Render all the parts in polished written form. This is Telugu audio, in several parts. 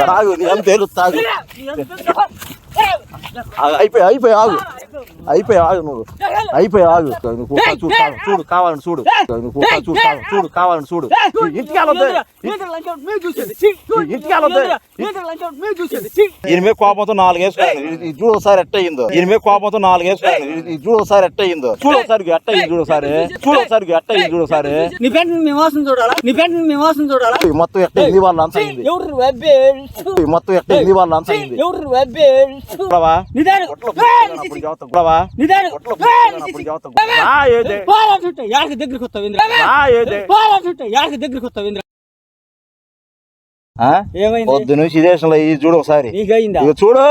తాగు నేను తెలుస్తాగు అయిపోయి ఆగు నువ్వు ఆగు చూడు కావాలని చూడు చూడు కావాలని చూడు ఇంటికి ఈయన మీద కోపంతో 4 వేసుకోండి చూడు ఒకసారి ఎట్ట అయ్యిందో ఈయన మీద కోపంతో 4 వేసుకోండి చూడు ఒకసారి ఎట్ట అయ్యిందో చూడు ఒకసారి ఎట్ట అయ్యింది చూడు ఒకసారి నీ పెంట మేము వాసన చూడాలా మొత్తం ఎట్ట అయింది వాళ్ళ అంత అయింది మొత్తం ఎట్ట అయింది వాళ్ళ అంత అయింది దగ్గరికి వస్తావు పొద్దు నుంచి ఇదేశంలో ఈ చూడు ఒకసారి చూడు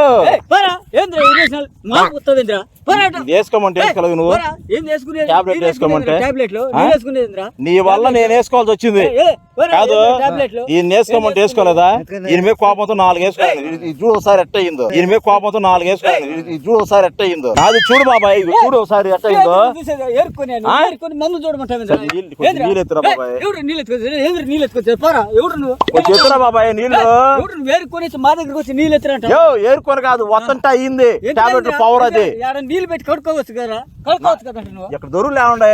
వేసుకోమంటే వేసుకోలేదు నువ్వు టాబ్లెట్ వేసుకోమంటే నీ వల్ల నేను వేసుకోవాల్సి వచ్చింది కాదు ఈయన వేసుకోమంటే వేసుకోలేదా ఈయన మీద కోపంతో 4 వేసుకోండి చూడు ఒకసారి ఎట్ట అయ్యిందో ఈయన మీద కోపంతో 4 వేసుకోండి చూడు ఒకసారి ఎట్ట అయ్యిందో అది చూడు బాబాయ్ చూడు ఒకసారి ఎట్ట అయ్యిందో నీళ్ళెత్తురా బాబాయ్ నీళ్ళు మా దగ్గరకు వచ్చి నీళ్ళు ఎత్తురంట ఏరుకొని కాదు వత్తంట అయ్యింది టాబ్లెట్ పవర్ అది నీళ్ళు పెట్టి కడుక్కోవచ్చు కదా ఇక్కడ దొరుకులు ఏమండే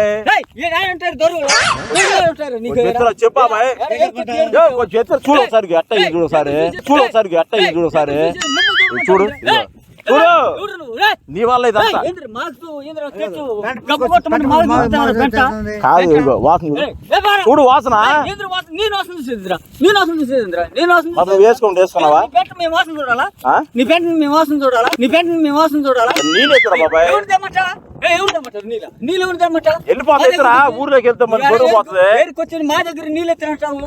చెప్పా చూడు ఒకసారి ఎట్ట అయ్యింది చూడు ఒకసారి చూడు నీ వల్ల ఇదంతా కాదు చూడు వాసన వేసుకోండి వేసుకున్నావా నీ పెంట మేము వాసన చూడాలా నీళ్ళు ఎత్తురా బాబాయ్ వెళ్ళిపోతా ఊర్లోకి వెళ్తే మరి గొడవ పోతుంది మా దగ్గర నీళ్ళు ఎత్తినట్టావు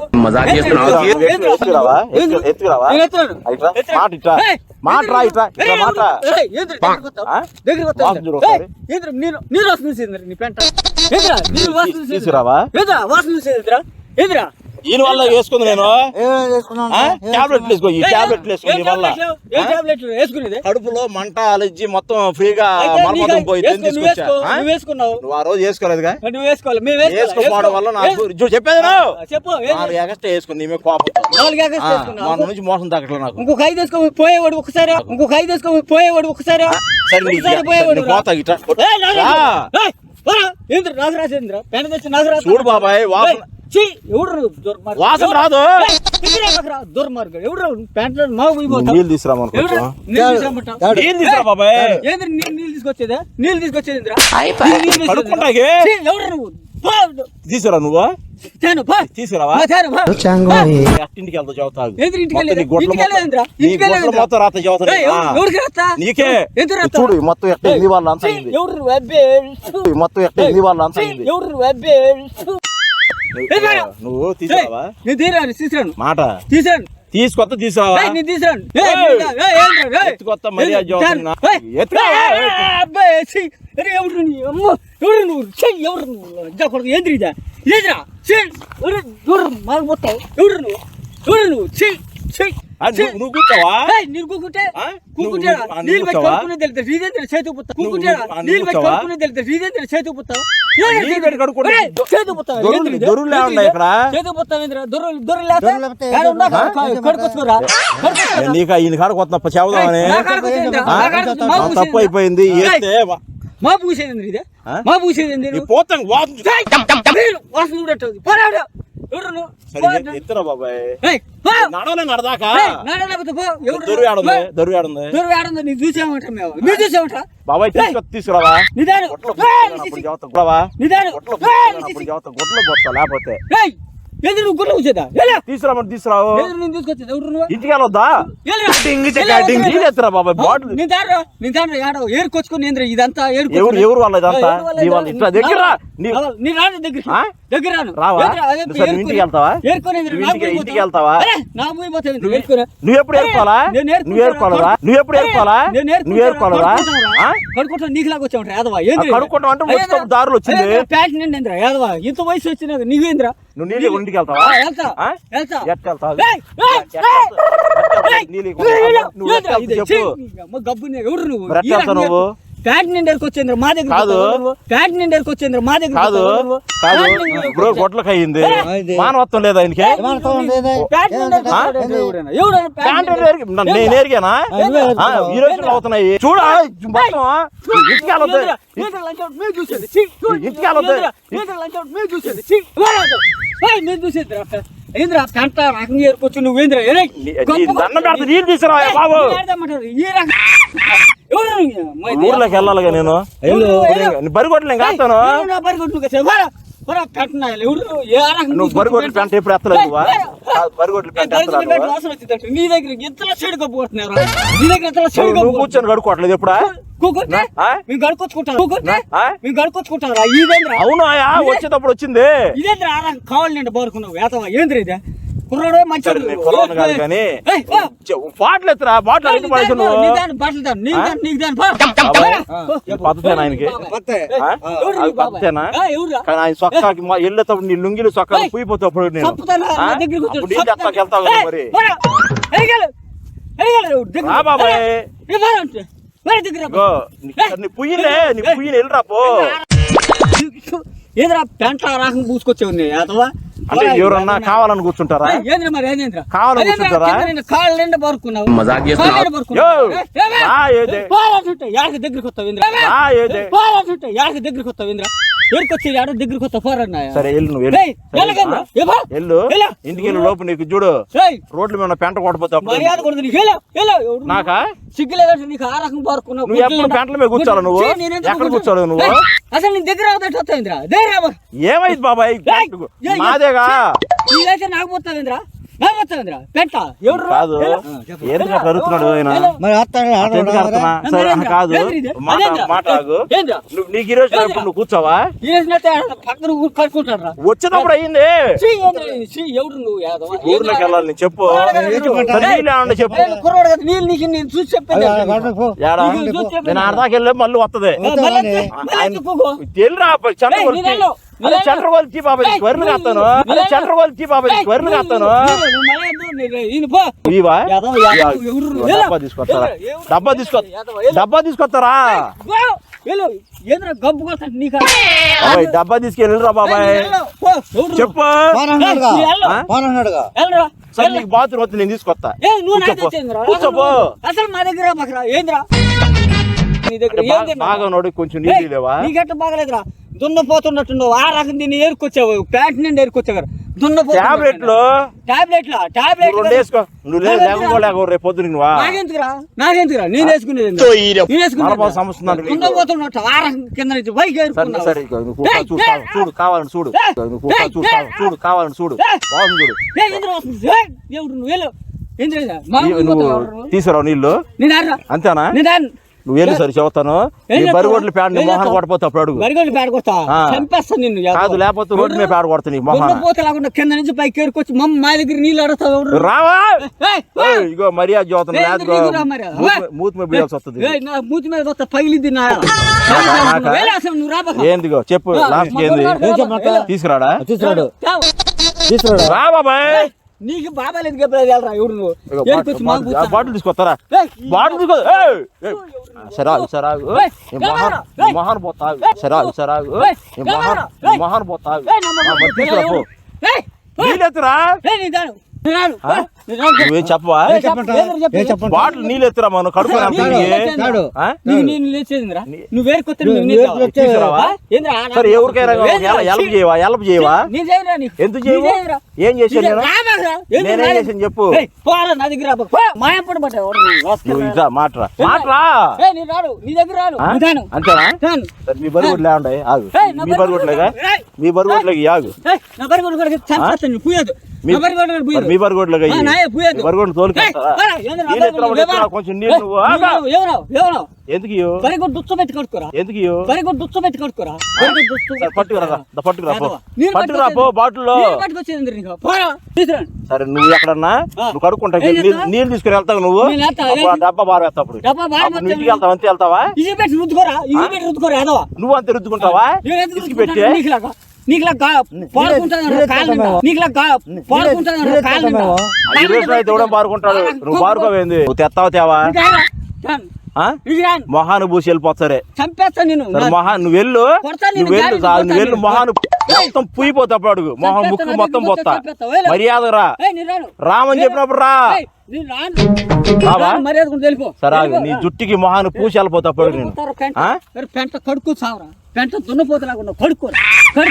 మాట నీళ్ళు వస్తుంది నీ పెంట తీసుకురావా ఎదురా ఈయన వల్ల వేసుకుంది నేను టాబ్లెట్లు వేసుకో ఈ టాబ్లెట్లు వేసుకుంది వల్ల కడుపులో మంట అలర్జీ మొత్తం ఫ్రీగా మలమూత్రం పోయి వేసుకున్నావు నువ్వు ఆ రోజు వేసుకోలేదుగా వేసుకోవడం వల్ల నాకు చెప్పేది చెప్పు 4 ఎగస్ట్రా వేసుకుంది నీ మీద కోపం మన నుంచి మోసం తగ్గట్లే నాకు ఇంకొక 5 వేసుకో పోయేవాడు ఒకసారి పోతా ఇట్లా నాగరాజేంద్ర పెన తెచ్చి నాగరాజు చూడు బాబాయ్ వాసన వాసన రాదు దుర్మార్గుడు ఎవరు ప్యాంట్లో నీళ్ళు తీసుకురా బాబాయ్ నీళ్ళు తీసుకొచ్చేది ఎవరు నువ్వు తీసుకురా నువ్వు తీసుకురావా ఇంటికి వెళ్తా చదువుతావు మొత్తం రాత చదువుతా నీకే చూడు మొత్తం ఎట్ట నీ వాళ్ళ అంత మొత్తం ఎట్ట నీ వాళ్ళ అంత నువ్వు తీసుకురావా మాట తీసుకొత్త తీసుకురావా ఎత్తుకొత్త మర్యాద నువ్వు కూర్చోవా నీకు ఈయన కాడ కొత్త చెబుదామని తప్పు అయిపోయింది మా పూసేది ఇదే మా పూసేది పోతాం వాసన చూడట్టు ఎత్తురా బాబాయ్ నడదాకా నీకు చూసామంటా మీరు చూసామంటా బాబాయ్ తీసుకురావా గుడ్లు పోతా లేకపోతే గుడ్లు వచ్చేదా తీసుకురామని తీసుకురావు తీసుకొచ్చేది ఇంటికి వెళ్ళొద్దా బాబాయ్ బాటిల్ ఏరుకొచ్చుకుని ఇదంతా ఎవరు వాళ్ళ ఇదంతా ఇట్లా దగ్గర దగ్గర ఇంటికి వెళ్తావా ఇంటికి వెళ్తావా నువ్వు ఎప్పుడు ఏర్పాలా నువ్వు ఎప్పుడు ఏర్పాలా కడుక్కుంటా నీకులాగా వచ్చావు యాదవా కడుక్కుంటాం అంటే దారులు వచ్చింది ప్యాంట్ నిండి యాదవా ఇంత వయసు వచ్చిన నీవేంద్రా నువ్వు నీళ్ళు ఇంటికి వెళ్తావా గబ్బు ఎవరు నువ్వు ప్యాంట్ నిండేకి వచ్చింది మా దగ్గర కాదు. ప్యాంట్ నిండేకి వచ్చింది మా దగ్గర కాదు బ్రో గొడ్లకు అయ్యింది మానవత్వం లేదా ఆయనకి నేను ఎరిగానా ఈ రోజులు అవుతున్నాయి చూడ ఏంద్రా కంట రకం ఏరుకొచ్చు నువ్వేంద్రా దండం పెడితే నీళ్ళు తీసుకురా బాబు ఊర్లోకి వెళ్ళాలిగా నేను బరిగొడ్లు కాస్తాను నువ్వు బరిగొడ్ల పెంట ఎప్పుడు ఎత్తలేదు బరిగొడ్ల పెంట నీ దగ్గర ఇంతలో చెడు కప్పుకుంటున్నారు నీ దగ్గర ఇంతలో చెడు నువ్వు కూర్చొని కడుక్కోవట్లేదు ఎప్పుడా మేము గడుకొచ్చుకుంటారా ఇదేంద్రా అవును వచ్చేటప్పుడు వచ్చింది ఇదేంద్రా కావాలి నేను బారుకున్నావు వేతవా ఏంద్రా ఇదే కుర్రాడు మంచి కాదు కానీ బాటిల్ ఎత్తరా బాటిల్ అడిగి పడేసి పద్ధతేనా ఆయనకి పద్ధతేనా కానీ ఆయన సొక్కాకి వెళ్ళేటప్పుడు నీ లుంగిలు సొక్కాకి పుయ్యిపోతాప్పుడు నేను వెళ్తావు మరి బాబాయ్ నీ పుయ్యిలే వెళ్ళరా పో ఏదరా పెంట రాకం పూసుకొచ్చే ఉన్నాయి అథవా అంటే ఎవరన్నా కావాలని కూర్చుంటారా ఏంద్ర మరి ఏంద్ర కావాలని కూర్చుంటారా కాళ్ళు నిండా పరుకున్నావు దగ్గరికి వస్తావు దగ్గరికి వస్తావు ఇంద్ర ఎరుకొచ్చి ఆడ దగ్గరికి వస్తా పోరన్నా సరే వెళ్ళు నువ్వు వెళ్ళు ఇంటికి వెళ్ళి లోపు నీకు చూడు రోడ్ల మీద పెంట కొట్టపోతావు మర్యాద కొడుతుంది నాకా సిగ్గులేదంటే నీకు ఆ రకం పరుకున్నావు నువ్వు ఎప్పుడు పెంటల మీద కూర్చోాలి నువ్వు ఎక్కడ కూర్చోలేవు నువ్వు అసలు నీ దగ్గర అవుతాయింద్రా ఏమైంది బాబాయ్ మాదేగా నీదైతే నాకు పోతావేంద్రా పెంట ఎవరు కాదు ఎందుకు అడుగుతున్నాడు ఆయన కాదు మాట నీకు ఈ రోజు నువ్వు కూర్చోవా పక్కన కట్టుకుంటాడు వచ్చేటప్పుడు అయ్యింది ఎవరు నువ్వు ఊర్లోకి వెళ్ళాలి నేను చెప్పు చెప్పు నీళ్ళు నీకు నేను చూసి చెప్పాను నేను ఆడదాకా వెళ్ళి మళ్ళీ వస్తుంది వెళ్ళరా చంద్ర వాళ్ళకి బాబాయ్ వరలు కాస్తాను చంద్ర వాళ్ళకి బాబాయ్ వరలు కాస్తాను డబ్బా తీసుకొస్తారా డబ్బా తీసుకెళ్ళరా బాబాయ్ చెప్పు సరే నీకు బాత్రూమ్ వద్దు నేను తీసుకొస్తా కూర్చోపో అసలు మా దగ్గర ఏంద్రా బాగా నోడి కొంచెం నీళ్ళు లేవా నీకెట్ట బాగలేదురా దున్నపోతున్నట్టు ఆ రకం దీన్ని ఏరుకొచ్చావు ప్యాంట్ నిండి ఏరుకొచ్చావు టాబ్లెట్లు నువ్వు లేకపోలేక రేపు పొద్దున నువ్వా నాకెందుకురా నేను వేసుకునేది దున్నపోతున్నట్టు ఆ రకం కింద నుంచి పైకి ఏరుకున్నావు సరే చూడు కావాలని చూడు చూడు కావాలని చూడు బాగుంది చూడు తీసుకురావు నీళ్ళు అంతేనా నువ్వు వెళ్ళి సరి చెబుతాను బరిగొడ్లు ప్యాడ్ మొహన్ కొట్టపోతా అప్పుడు అడుగు బరిగొడ్లు ప్యాడ్ కొడతా చంపేస్తా నిన్ను కాదు లేకపోతే రోడ్డు మీద ప్యాడ్ కొడతా నీకు మొహన్ పోతలేకుండా కింద నుంచి పైకి ఏరుకొచ్చి మా దగ్గర నీళ్ళు అడుగుతావు రావా ఇగో మర్యాద చదువుతాను మూతి మీద బియ్యాల్సి వస్తుంది మూతి మీద వస్తా పగిలిద్ది ఏందిగో చెప్పు లాస్ట్ ఏంది తీసుకురాడా రా బాబాయ్ నీకు బాబాలేదు వెళ్ళరా ఎవడు నువ్వు బాటిల్ తీసుకొస్తారా బాటిల్ తీసుకో సరాగు మొహన్ పోతావు సరాగు మొహన్ పోతావు తీసుకురా నీళ్ళెత్తురా నువ్వేం చెప్పవా బాటిల్ నీళ్ళు ఎత్తురా మనం కడుపుని సరే ఎవరికైనా హెల్ప్ చేయవా ఎందుకు చేయవు ఏం చేశాను నేనేం చేశాను చెప్పు మాట్రా అంతేనా సరే మీ బరిగొడ్లు లేవండి ఆగు మీ బరిగొడ్లేగా మీ బరిగొడ్లకి ఆగు మీ బరిగొడ్లు కొంచెం నీళ్ళు ఎందుకు పట్టుకురా పో బాటిల్లో సరే నువ్వు ఎక్కడన్నా నువ్వు కడుక్కుంటా నీళ్ళు తీసుకుని వెళ్తావు నువ్వు డబ్బా బాగా వేస్తావు ఇంటికి వెళ్తావు అంతే వెళ్తావా నువ్వు అంతే రుద్దుకుంటావా ఇసుకు పెట్టి పారుకుంటాడు నువ్వు పారుకోవేంది నువ్వు తెస్తావా తేవా ఆ? ఇది రాను. మొహాను పూసి వెళ్ళిపోతారే చంపేస్తా నేను సరే నువ్వు వెళ్ళు కొడతా నేను, నువ్వు వెళ్ళు గాలి నువ్వు వెళ్ళు కొడతా మొహాను మొత్తం పూయిపోతావు అడుగు మొహం చంపేస్తా, ముక్కు నా మొత్తం దగ్గరికి పోతా చంపేస్తా, వెళ్ళు. మర్యాద రా నేను రాను. రామని చెప్పినప్పుడు రా ఏయ్, నేను రాను. రావా? మర్యాద కూడా తెలిపో. సరే ఆగు. నీ జుట్టుకి మొహాన్ని పూసి వెళ్ళిపోతావు అడుగు నేను ఆ? పెంట కడుక్కు సావరా, పెంట దున్నపోతలాగా కడుక్కో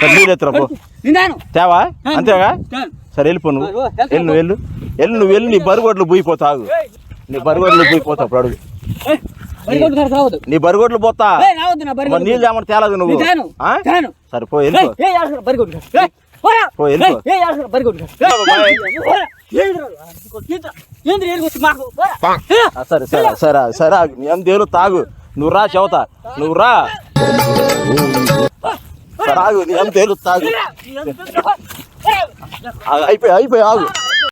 నీళ్ళు ఎత్తురా పో. నేను తేవా అంతేగా సరే వెళ్ళిపో నువ్వు వెళ్ళు నువ్వు వెళ్ళు నీ బరుగొడ్లు పూయిపోతావు నీ బరుగొడ్లు పూయిపోతావు అప్పుడు అడుగు రావద్దు, నీ బరుగొడ్లు పోతా రావద్దు నా మరి నీళ్ళు ఏమన్నా తేలేదు నువ్వు ఆ? సరే పో వెళ్ళిపో పో వెళ్ళిపో సరే సరే సరే సరే ఆగు. నీ అందేలు తాగు నువ్వు రా చెబుతా నువ్వు రా సరే ఆగు నీ అందేలు తాగు అయిపోయి ఆగు